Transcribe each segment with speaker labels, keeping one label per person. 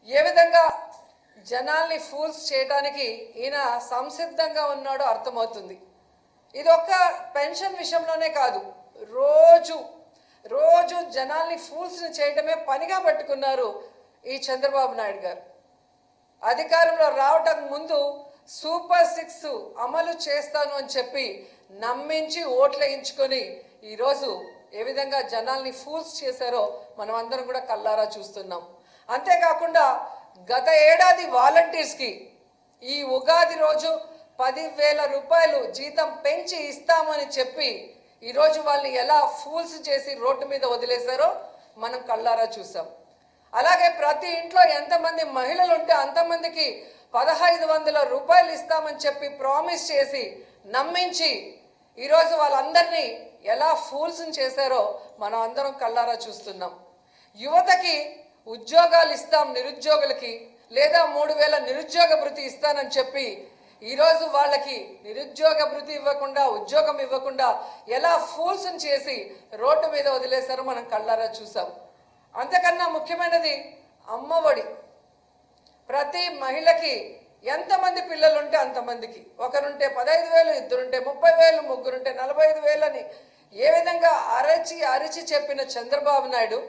Speaker 1: ఏ విధంగా జనాల్ని ఫూల్స్ చేయడానికి ఈయన సంసిద్ధంగా ఉన్నాడో అర్థమవుతుంది. ఇది ఒక్క పెన్షన్ విషయంలోనే కాదు, రోజు రోజు జనాల్ని ఫూల్స్ని చేయడమే పనిగా పట్టుకున్నారు ఈ చంద్రబాబు నాయుడు గారు. అధికారంలో రావటం ముందు సూపర్ 6 అమలు చేస్తాను అని చెప్పి నమ్మించి ఓట్లు వేయించుకొని ఈరోజు ఏ విధంగా జనాల్ని ఫూల్స్ చేశారో మనం అందరం కూడా కళ్ళారా చూస్తున్నాం. అంతేకాకుండా గత ఏడాది వాలంటీర్స్కి ఈ ఉగాది రోజు 10,000 రూపాయలు జీతం పెంచి ఇస్తామని చెప్పి ఈరోజు వాళ్ళని ఎలా ఫూల్స్ చేసి రోడ్డు మీద వదిలేశారో మనం కళ్ళారా చూసాం. అలాగే ప్రతి ఇంట్లో ఎంతమంది మహిళలు ఉంటే అంతమందికి 1,500 రూపాయలు ఇస్తామని చెప్పి ప్రామిస్ చేసి నమ్మించి ఈరోజు వాళ్ళందరినీ ఎలా ఫూల్స్ చేశారో మనం అందరం కళ్ళారా చూస్తున్నాం. యువతకి ఉద్యోగాలు ఇస్తాం నిరుద్యోగులకి, లేదా 3,000 నిరుద్యోగ భృతి ఇస్తానని చెప్పి ఈరోజు వాళ్ళకి నిరుద్యోగ భృతి ఇవ్వకుండా ఉద్యోగం ఇవ్వకుండా ఎలా ఫూల్స్ చేసి రోడ్డు మీద వదిలేశారో మనం కళ్ళారా చూసాం. అంతకన్నా ముఖ్యమైనది అమ్మఒడి. ప్రతి మహిళకి ఎంతమంది పిల్లలు ఉంటే అంతమందికి, ఒకరుంటే 15,000, ఇద్దరుంటే 30,000, ముగ్గురుంటే 45,000 అని ఏ విధంగా అరిచి చెప్పిన చంద్రబాబు నాయుడు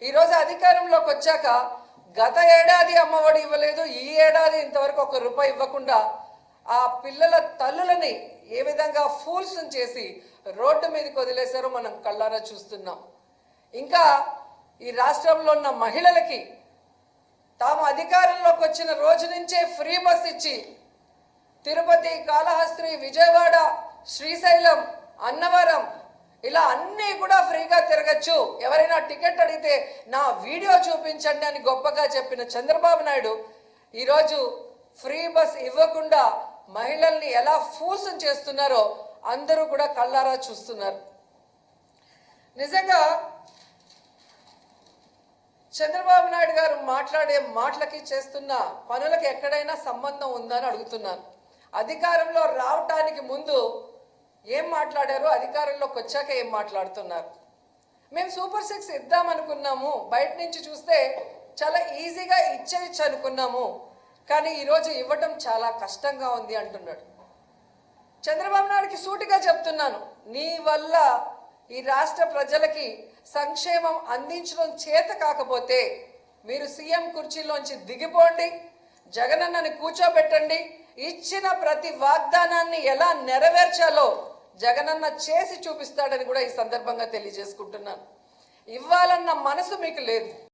Speaker 1: ఈరోజు అధికారంలోకి వచ్చాక గత ఏడాది అమ్మఒడి ఇవ్వలేదు, ఈ ఏడాది ఇంతవరకు ₹1 ఇవ్వకుండా ఆ పిల్లల తల్లులని ఏ విధంగా ఫూల్స్ చేసి రోడ్డు మీదకి వదిలేశారో మనం కళ్ళారా చూస్తున్నాం. ఇంకా ఈ రాష్ట్రంలో ఉన్న మహిళలకి తాము అధికారంలోకి వచ్చిన రోజు నుంచే ఫ్రీ బస్ ఇచ్చి తిరుపతి, కాళహస్తి, విజయవాడ, శ్రీశైలం, అన్నవరం ఇలా అన్నీ కూడా ఫ్రీగా తిరగచ్చు, ఎవరైనా టికెట్ అడిగితే నా వీడియో చూపించండి అని గొప్పగా చెప్పిన చంద్రబాబు నాయుడు ఈరోజు ఫ్రీ బస్ ఇవ్వకుండా మహిళల్ని ఎలా ఫూల్స్ చేస్తున్నారో అందరూ కూడా కళ్ళారా చూస్తున్నారు. నిజంగా చంద్రబాబు నాయుడు గారు మాట్లాడే మాటలకి చేస్తున్న పనులకి ఎక్కడైనా సంబంధం ఉందని అడుగుతున్నాను. అధికారంలో రావటానికి ముందు ఏం మాట్లాడారు, అధికారంలోకి వచ్చాక ఏం మాట్లాడుతున్నారు? మేము సూపర్ 6 ఇద్దామనుకున్నాము, బయట నుంచి చూస్తే చాలా ఈజీగా ఇచ్చేయచ్చు అనుకున్నాము, కానీ ఈరోజు ఇవ్వటం చాలా కష్టంగా ఉంది అంటున్నాడు. చంద్రబాబు నాయుడుకి సూటిగా చెప్తున్నాను, నీ వల్ల ఈ రాష్ట్ర ప్రజలకి సంక్షేమం అందించడం చేత కాకపోతే మీరు సీఎం కుర్చీలోంచి దిగిపోండి, జగనన్నని కూర్చోబెట్టండి, ఇచ్చిన ప్రతి వాగ్దానాన్ని ఎలా నెరవేర్చాలో జగనన్న చేసి చూపిస్తాడని కూడా ఈ సందర్భంగా తెలియజేసుకుంటున్నాను. ఇవ్వాలన్న మనసు మీకు లేదు.